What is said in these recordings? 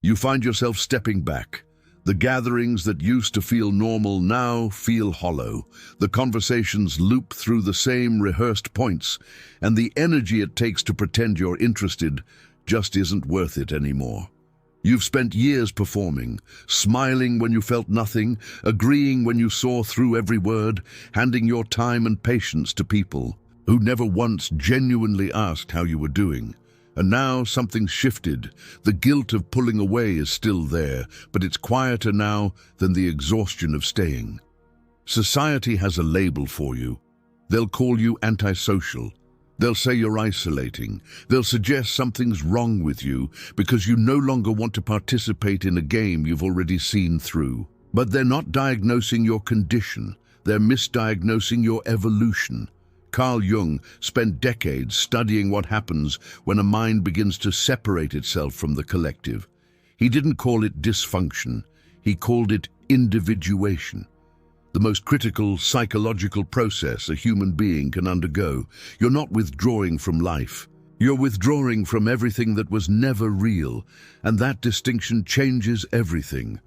You find yourself stepping back. The gatherings that used to feel normal now feel hollow. The conversations loop through the same rehearsed points, and the energy it takes to pretend you're interested just isn't worth it anymore. You've spent years performing, smiling when you felt nothing, agreeing when you saw through every word, handing your time and patience to people who never once genuinely asked how you were doing. And now something's shifted. The guilt of pulling away is still there, but it's quieter now than the exhaustion of staying. Society has a label for you. They'll call you antisocial. They'll say you're isolating. They'll suggest something's wrong with you because you no longer want to participate in a game you've already seen through. But they're not diagnosing your condition. They're misdiagnosing your evolution. Carl Jung spent decades studying what happens when a mind begins to separate itself from the collective. He didn't call it dysfunction. He called it individuation. The most critical psychological process a human being can undergo. You're not withdrawing from life. You're withdrawing from everything that was never real, and that distinction changes everything.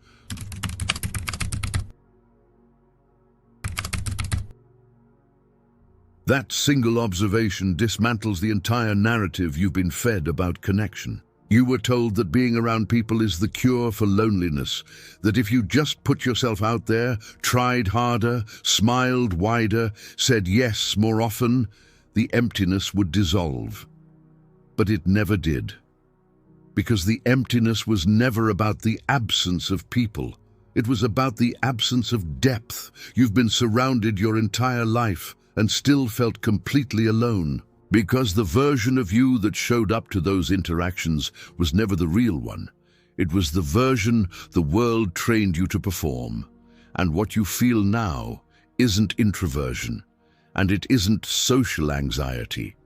That single observation dismantles the entire narrative you've been fed about connection. You were told that being around people is the cure for loneliness, that if you just put yourself out there, tried harder, smiled wider, said yes more often, the emptiness would dissolve. But it never did. Because the emptiness was never about the absence of people. It was about the absence of depth. You've been surrounded your entire life and still felt completely alone. Because the version of you that showed up to those interactions was never the real one. It was the version the world trained you to perform. And what you feel now isn't introversion, and it isn't social anxiety.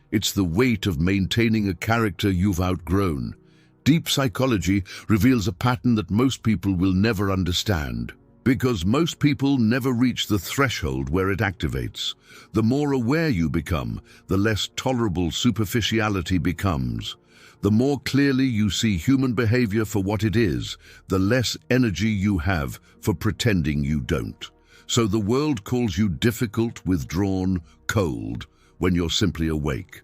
It's the weight of maintaining a character you've outgrown. Deep psychology reveals a pattern that most people will never understand. Because most people never reach the threshold where it activates. The more aware you become, the less tolerable superficiality becomes. The more clearly you see human behavior for what it is, the less energy you have for pretending you don't. So the world calls you difficult, withdrawn, cold, when you're simply awake.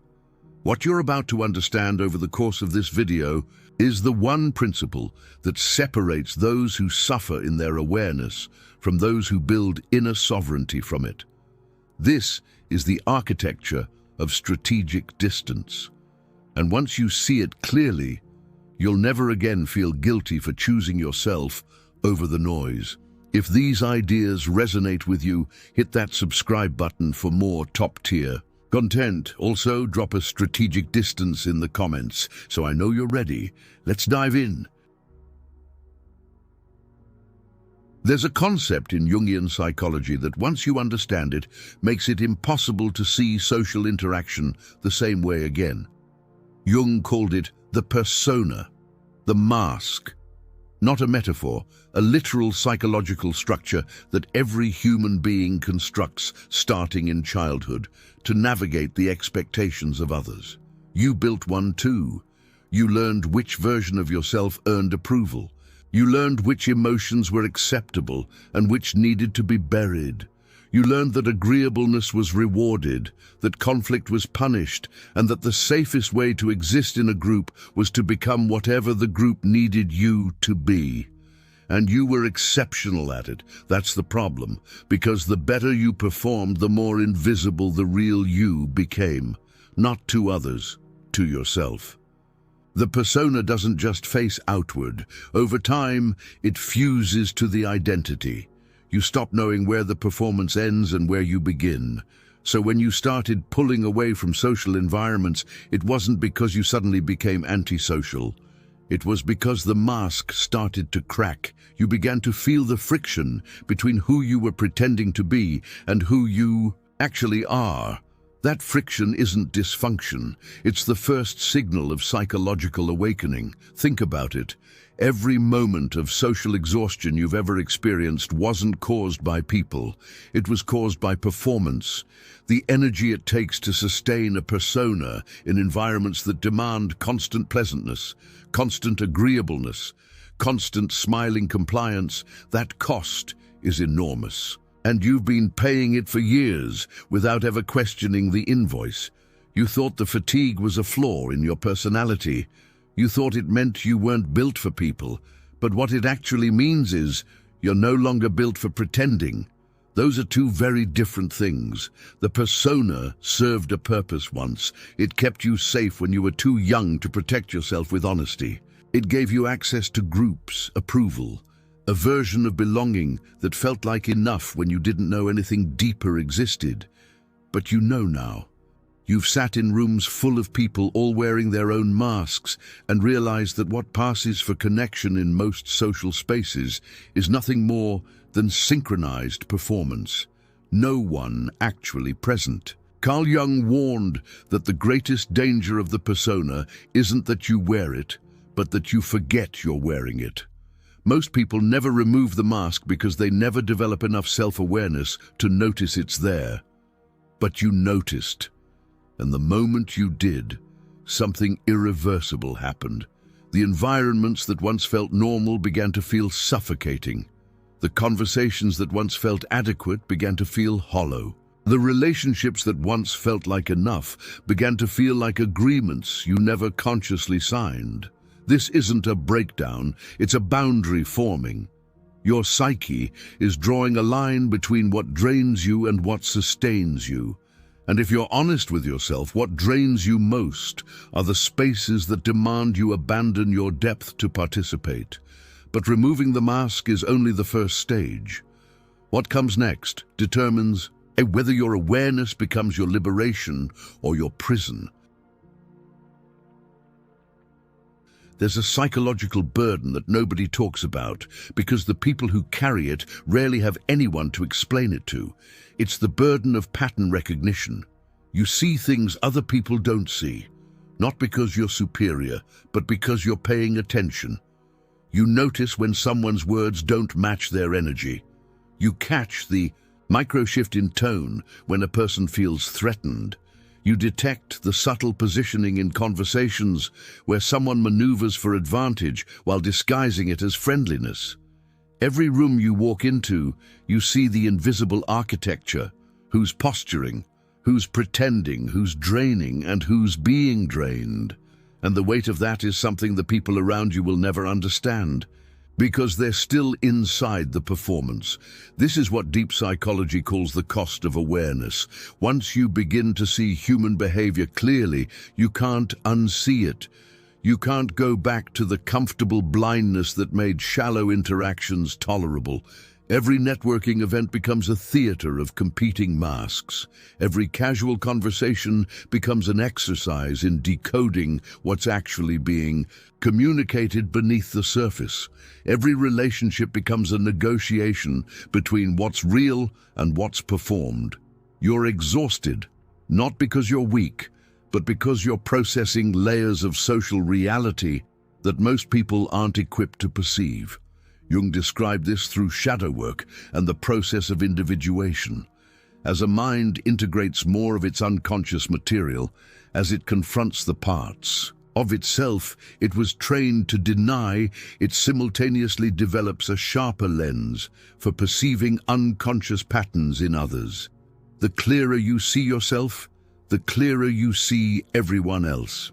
What you're about to understand over the course of this video is the one principle that separates those who suffer in their awareness from those who build inner sovereignty from it. This is the architecture of strategic distance. And once you see it clearly, you'll never again feel guilty for choosing yourself over the noise. If these ideas resonate with you, hit that subscribe button for more top-tier content. Also, drop a strategic distance in the comments, so I know you're ready. Let's dive in. There's a concept in Jungian psychology that, once you understand it, makes it impossible to see social interaction the same way again. Jung called it the persona, the mask. Not a metaphor, a literal psychological structure that every human being constructs starting in childhood to navigate the expectations of others. You built one too. You learned which version of yourself earned approval. You learned which emotions were acceptable and which needed to be buried. You learned that agreeableness was rewarded, that conflict was punished, and that the safest way to exist in a group was to become whatever the group needed you to be. And you were exceptional at it. That's the problem, because the better you performed, the more invisible the real you became. Not to others, to yourself. The persona doesn't just face outward. Over time, it fuses to the identity. You stop knowing where the performance ends and where you begin. So when you started pulling away from social environments, it wasn't because you suddenly became antisocial. It was because the mask started to crack. You began to feel the friction between who you were pretending to be and who you actually are. That friction isn't dysfunction. It's the first signal of psychological awakening. Think about it. Every moment of social exhaustion you've ever experienced wasn't caused by people. It was caused by performance. The energy it takes to sustain a persona in environments that demand constant pleasantness, constant agreeableness, constant smiling compliance, that cost is enormous. And you've been paying it for years without ever questioning the invoice. You thought the fatigue was a flaw in your personality. You thought it meant you weren't built for people. But what it actually means is you're no longer built for pretending. Those are two very different things. The persona served a purpose once. It kept you safe when you were too young to protect yourself with honesty. It gave you access to groups, approval, a version of belonging that felt like enough when you didn't know anything deeper existed. But you know now. You've sat in rooms full of people all wearing their own masks and realized that what passes for connection in most social spaces is nothing more than synchronized performance. No one actually present. Carl Jung warned that the greatest danger of the persona isn't that you wear it, but that you forget you're wearing it. Most people never remove the mask because they never develop enough self-awareness to notice it's there. But you noticed, and the moment you did, something irreversible happened. The environments that once felt normal began to feel suffocating. The conversations that once felt adequate began to feel hollow. The relationships that once felt like enough began to feel like agreements you never consciously signed. This isn't a breakdown, it's a boundary forming. Your psyche is drawing a line between what drains you and what sustains you. And if you're honest with yourself, what drains you most are the spaces that demand you abandon your depth to participate. But removing the mask is only the first stage. What comes next determines whether your awareness becomes your liberation or your prison. There's a psychological burden that nobody talks about because the people who carry it rarely have anyone to explain it to. It's the burden of pattern recognition. You see things other people don't see, not because you're superior, but because you're paying attention. You notice when someone's words don't match their energy. You catch the micro-shift in tone when a person feels threatened. You detect the subtle positioning in conversations where someone maneuvers for advantage while disguising it as friendliness. Every room you walk into, you see the invisible architecture, who's posturing, who's pretending, who's draining, and who's being drained. And the weight of that is something the people around you will never understand, because they're still inside the performance. This is what deep psychology calls the cost of awareness. Once you begin to see human behavior clearly, you can't unsee it. You can't go back to the comfortable blindness that made shallow interactions tolerable. Every networking event becomes a theater of competing masks. Every casual conversation becomes an exercise in decoding what's actually being communicated beneath the surface. Every relationship becomes a negotiation between what's real and what's performed. You're exhausted, not because you're weak, but because you're processing layers of social reality that most people aren't equipped to perceive. Jung described this through shadow work and the process of individuation. As a mind integrates more of its unconscious material, as it confronts the parts of itself it was trained to deny, it simultaneously develops a sharper lens for perceiving unconscious patterns in others. The clearer you see yourself, the clearer you see everyone else.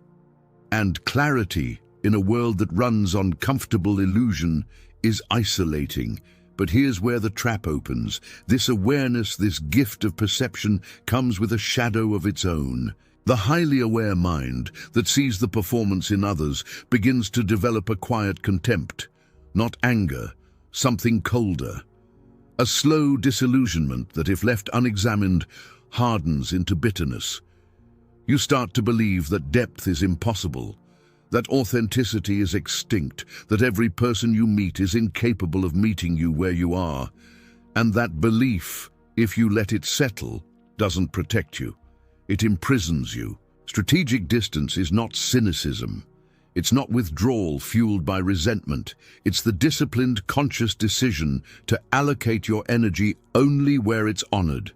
And clarity, in a world that runs on comfortable illusion, is isolating. But here's where the trap opens. This awareness, this gift of perception, comes with a shadow of its own. The highly aware mind that sees the performance in others begins to develop a quiet contempt, not anger, something colder. A slow disillusionment that, if left unexamined, hardens into bitterness. You start to believe that depth is impossible, that authenticity is extinct, that every person you meet is incapable of meeting you where you are, and that belief, if you let it settle, doesn't protect you. It imprisons you. Strategic distance is not cynicism. It's not withdrawal fueled by resentment. It's the disciplined, conscious decision to allocate your energy only where it's honored.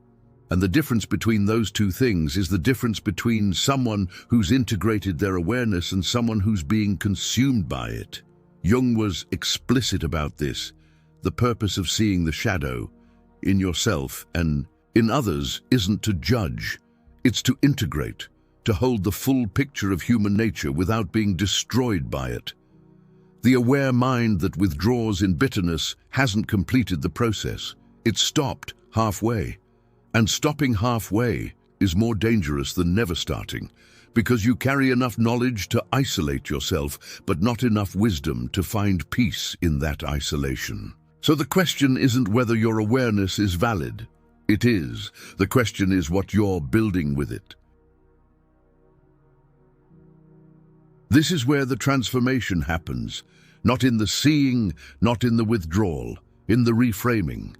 And the difference between those two things is the difference between someone who's integrated their awareness and someone who's being consumed by it. Jung was explicit about this. The purpose of seeing the shadow in yourself and in others isn't to judge. It's to integrate, to hold the full picture of human nature without being destroyed by it. The aware mind that withdraws in bitterness hasn't completed the process. It's stopped halfway. And stopping halfway is more dangerous than never starting, because you carry enough knowledge to isolate yourself, but not enough wisdom to find peace in that isolation. So the question isn't whether your awareness is valid. It is. The question is what you're building with it. This is where the transformation happens, not in the seeing, not in the withdrawal, in the reframing.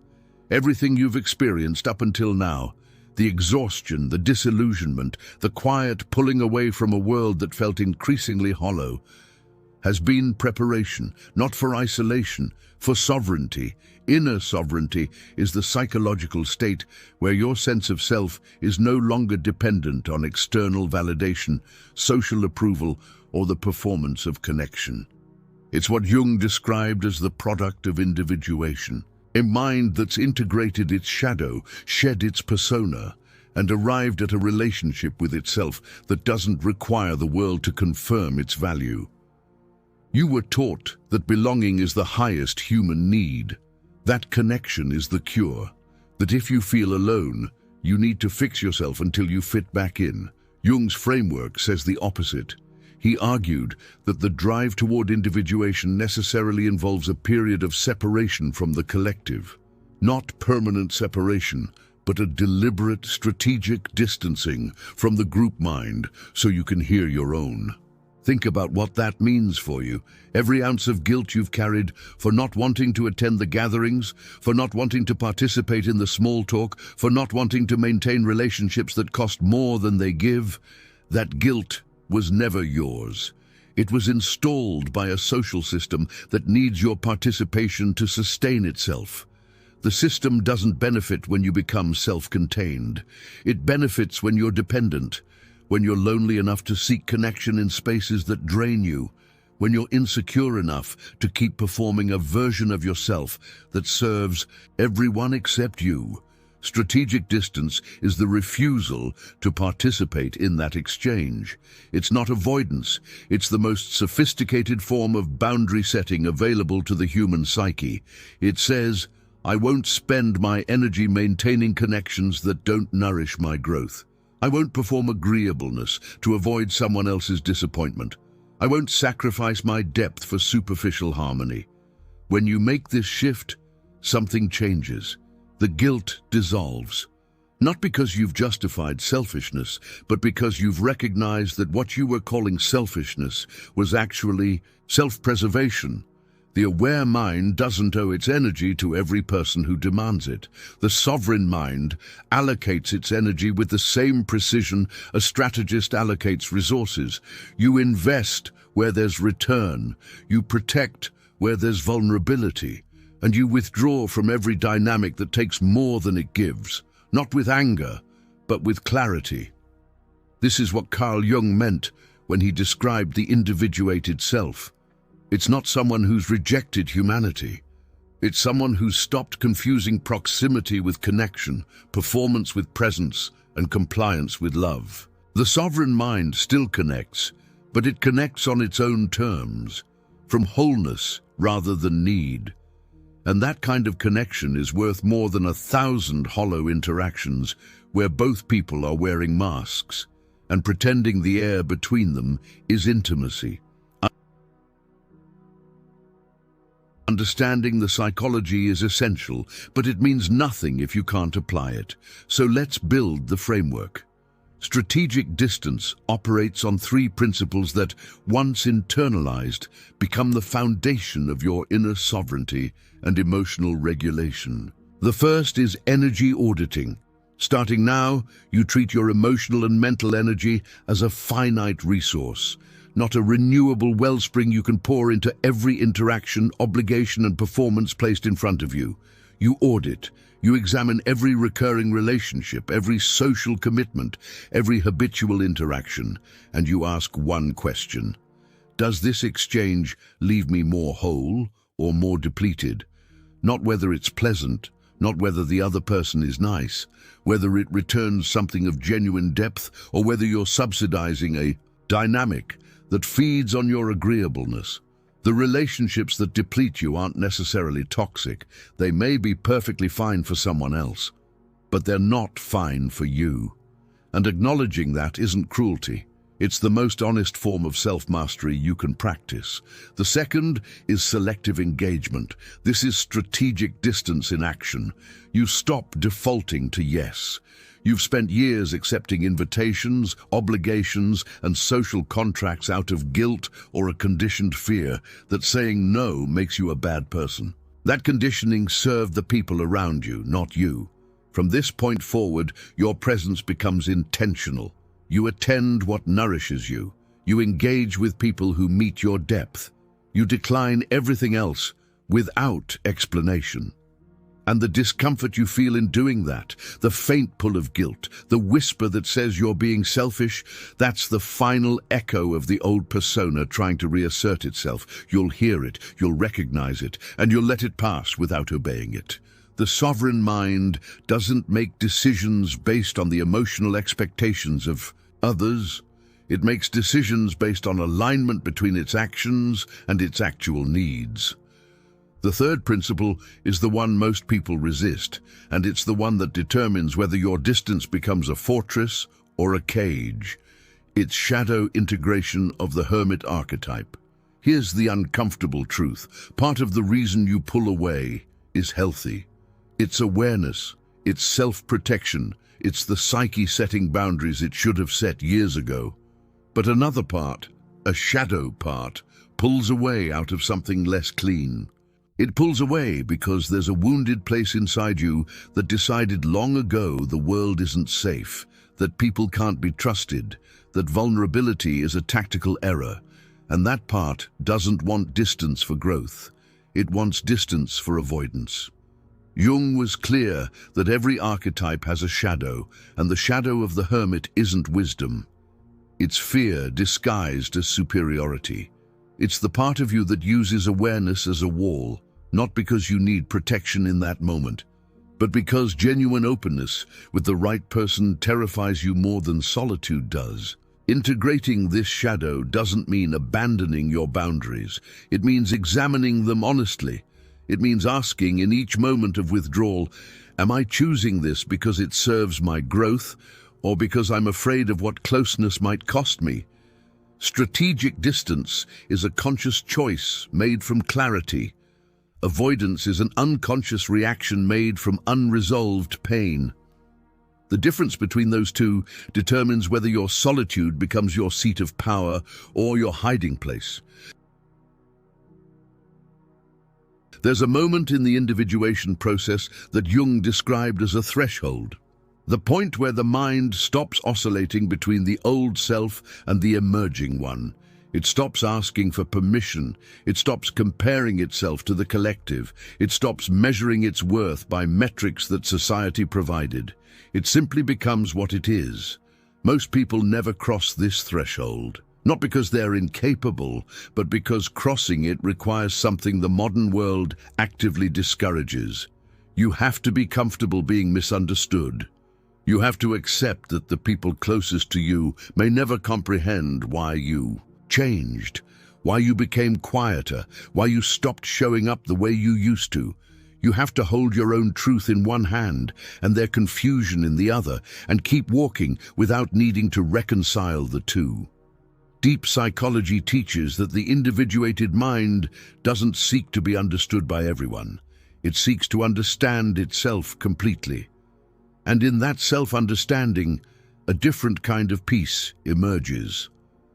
Everything you've experienced up until now, the exhaustion, the disillusionment, the quiet pulling away from a world that felt increasingly hollow, has been preparation, not for isolation, for sovereignty. Inner sovereignty is the psychological state where your sense of self is no longer dependent on external validation, social approval, or the performance of connection. It's what Jung described as the product of individuation. A mind that's integrated its shadow, shed its persona, and arrived at a relationship with itself that doesn't require the world to confirm its value. You were taught that belonging is the highest human need. That connection is the cure. That if you feel alone, you need to fix yourself until you fit back in. Jung's framework says the opposite. He argued that the drive toward individuation necessarily involves a period of separation from the collective. Not permanent separation, but a deliberate, strategic distancing from the group mind so you can hear your own. Think about what that means for you. Every ounce of guilt you've carried for not wanting to attend the gatherings, for not wanting to participate in the small talk, for not wanting to maintain relationships that cost more than they give, that guilt was never yours. It was installed by a social system that needs your participation to sustain itself. The system doesn't benefit when you become self-contained. It benefits when you're dependent, when you're lonely enough to seek connection in spaces that drain you, when you're insecure enough to keep performing a version of yourself that serves everyone except you. Strategic distance is the refusal to participate in that exchange. It's not avoidance. It's the most sophisticated form of boundary setting available to the human psyche. It says, I won't spend my energy maintaining connections that don't nourish my growth. I won't perform agreeableness to avoid someone else's disappointment. I won't sacrifice my depth for superficial harmony. When you make this shift, something changes. The guilt dissolves. Not because you've justified selfishness, but because you've recognized that what you were calling selfishness was actually self-preservation. The aware mind doesn't owe its energy to every person who demands it. The sovereign mind allocates its energy with the same precision a strategist allocates resources. You invest where there's return. You protect where there's vulnerability. And you withdraw from every dynamic that takes more than it gives, not with anger, but with clarity. This is what Carl Jung meant when he described the individuated self. It's not someone who's rejected humanity. It's someone who's stopped confusing proximity with connection, performance with presence, and compliance with love. The sovereign mind still connects, but it connects on its own terms, from wholeness rather than need. And that kind of connection is worth more than 1,000 hollow interactions where both people are wearing masks, and pretending the air between them is intimacy. Understanding the psychology is essential, but it means nothing if you can't apply it. So let's build the framework. Strategic distance operates on 3 principles that, once internalized, become the foundation of your inner sovereignty and emotional regulation. The first is energy auditing. Starting now, you treat your emotional and mental energy as a finite resource, not a renewable wellspring you can pour into every interaction, obligation, and performance placed in front of you. You audit. You examine every recurring relationship, every social commitment, every habitual interaction, and you ask one question. Does this exchange leave me more whole or more depleted? Not whether it's pleasant, not whether the other person is nice, whether it returns something of genuine depth, or whether you're subsidizing a dynamic that feeds on your agreeableness. The relationships that deplete you aren't necessarily toxic. They may be perfectly fine for someone else, but they're not fine for you. And acknowledging that isn't cruelty. It's the most honest form of self-mastery you can practice. The second is selective engagement. This is strategic distance in action. You stop defaulting to yes. You've spent years accepting invitations, obligations, and social contracts out of guilt or a conditioned fear that saying no makes you a bad person. That conditioning served the people around you, not you. From this point forward, your presence becomes intentional. You attend what nourishes you. You engage with people who meet your depth. You decline everything else without explanation. And the discomfort you feel in doing that, the faint pull of guilt, the whisper that says you're being selfish, that's the final echo of the old persona trying to reassert itself. You'll hear it, you'll recognize it, and you'll let it pass without obeying it. The sovereign mind doesn't make decisions based on the emotional expectations of others. It makes decisions based on alignment between its actions and its actual needs. The third principle is the one most people resist, and it's the one that determines whether your distance becomes a fortress or a cage. It's shadow integration of the hermit archetype. Here's the uncomfortable truth. Part of the reason you pull away is healthy. It's awareness, it's self-protection, it's the psyche setting boundaries it should have set years ago. But another part, a shadow part, pulls away out of something less clean. It pulls away because there's a wounded place inside you that decided long ago the world isn't safe, that people can't be trusted, that vulnerability is a tactical error, and that part doesn't want distance for growth. It wants distance for avoidance. Jung was clear that every archetype has a shadow, and the shadow of the hermit isn't wisdom. It's fear disguised as superiority. It's the part of you that uses awareness as a wall, not because you need protection in that moment, but because genuine openness with the right person terrifies you more than solitude does. Integrating this shadow doesn't mean abandoning your boundaries. It means examining them honestly. It means asking in each moment of withdrawal, am I choosing this because it serves my growth or because I'm afraid of what closeness might cost me? Strategic distance is a conscious choice made from clarity. Avoidance is an unconscious reaction made from unresolved pain. The difference between those two determines whether your solitude becomes your seat of power or your hiding place. There's a moment in the individuation process that Jung described as a threshold. The point where the mind stops oscillating between the old self and the emerging one. It stops asking for permission. It stops comparing itself to the collective. It stops measuring its worth by metrics that society provided. It simply becomes what it is. Most people never cross this threshold. Not because they're incapable, but because crossing it requires something the modern world actively discourages. You have to be comfortable being misunderstood. You have to accept that the people closest to you may never comprehend why you changed, why you became quieter, why you stopped showing up the way you used to. You have to hold your own truth in one hand and their confusion in the other, and keep walking without needing to reconcile the two. Deep psychology teaches that the individuated mind doesn't seek to be understood by everyone. It seeks to understand itself completely. And in that self-understanding, a different kind of peace emerges.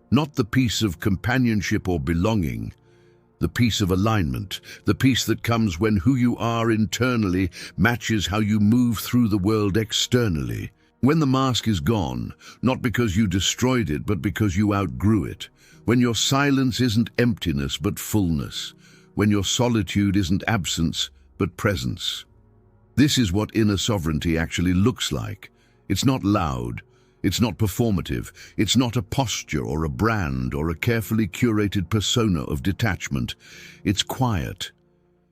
Not the peace of companionship or belonging, the peace of alignment, the peace that comes when who you are internally matches how you move through the world externally. When the mask is gone, not because you destroyed it, but because you outgrew it. When your silence isn't emptiness, but fullness. When your solitude isn't absence, but presence. This is what inner sovereignty actually looks like. It's not loud. It's not performative. It's not a posture or a brand or a carefully curated persona of detachment. It's quiet.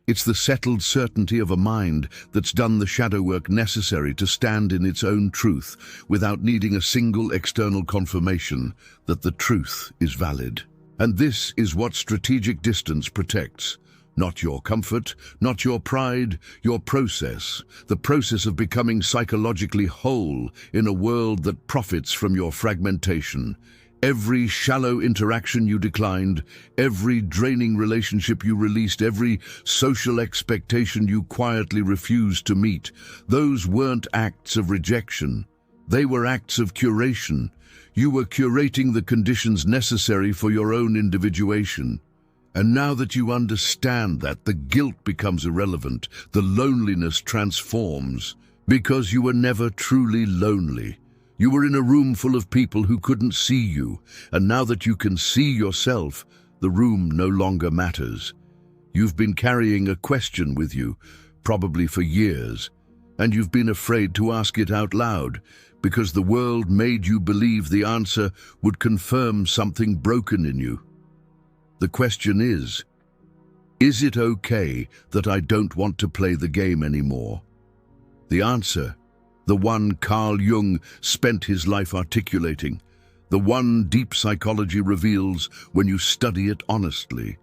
It's the settled certainty of a mind that's done the shadow work necessary to stand in its own truth without needing a single external confirmation that the truth is valid. And this is what strategic distance protects. Not your comfort, not your pride, your process. The process of becoming psychologically whole in a world that profits from your fragmentation. Every shallow interaction you declined, every draining relationship you released, every social expectation you quietly refused to meet, those weren't acts of rejection. They were acts of curation. You were curating the conditions necessary for your own individuation. And now that you understand that, the guilt becomes irrelevant, the loneliness transforms, because you were never truly lonely. You were in a room full of people who couldn't see you, and now that you can see yourself, the room no longer matters. You've been carrying a question with you, probably for years, and you've been afraid to ask it out loud, because the world made you believe the answer would confirm something broken in you. The question is it okay that I don't want to play the game anymore? The answer, the one Carl Jung spent his life articulating, the one deep psychology reveals when you study it honestly,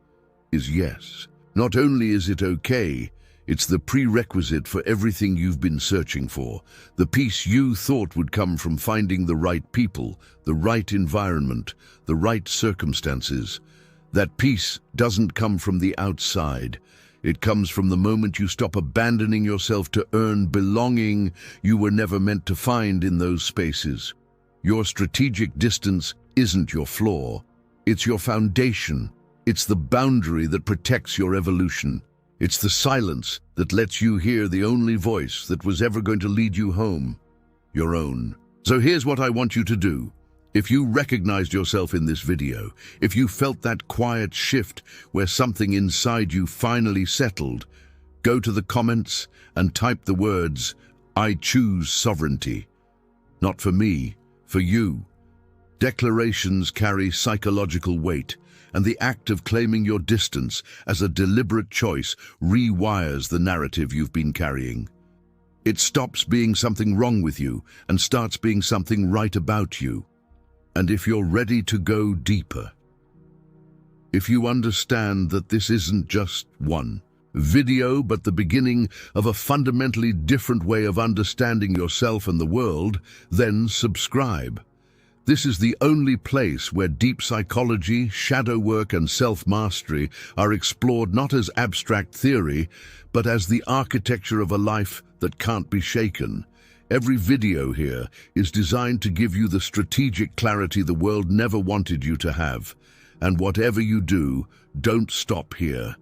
is yes. Not only is it okay, it's the prerequisite for everything you've been searching for, the peace you thought would come from finding the right people, the right environment, the right circumstances. That peace doesn't come from the outside. It comes from the moment you stop abandoning yourself to earn belonging you were never meant to find in those spaces. Your strategic distance isn't your flaw. It's your foundation. It's the boundary that protects your evolution. It's the silence that lets you hear the only voice that was ever going to lead you home, your own. So here's what I want you to do. If you recognized yourself in this video, if you felt that quiet shift where something inside you finally settled, go to the comments and type the words, "I choose sovereignty." Not for me, for you. Declarations carry psychological weight, and the act of claiming your distance as a deliberate choice rewires the narrative you've been carrying. It stops being something wrong with you and starts being something right about you. And if you're ready to go deeper, if you understand that this isn't just one video, but the beginning of a fundamentally different way of understanding yourself and the world, then subscribe. This is the only place where deep psychology, shadow work, and self-mastery are explored not as abstract theory, but as the architecture of a life that can't be shaken. Every video here is designed to give you the strategic clarity the world never wanted you to have. And whatever you do, don't stop here.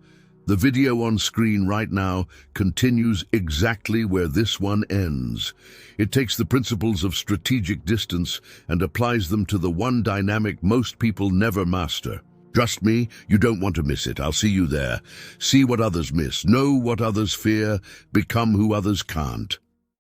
The video on screen right now continues exactly where this one ends. It takes the principles of strategic distance and applies them to the one dynamic most people never master. Trust me, you don't want to miss it. I'll see you there. See what others miss, know what others fear, become who others can't.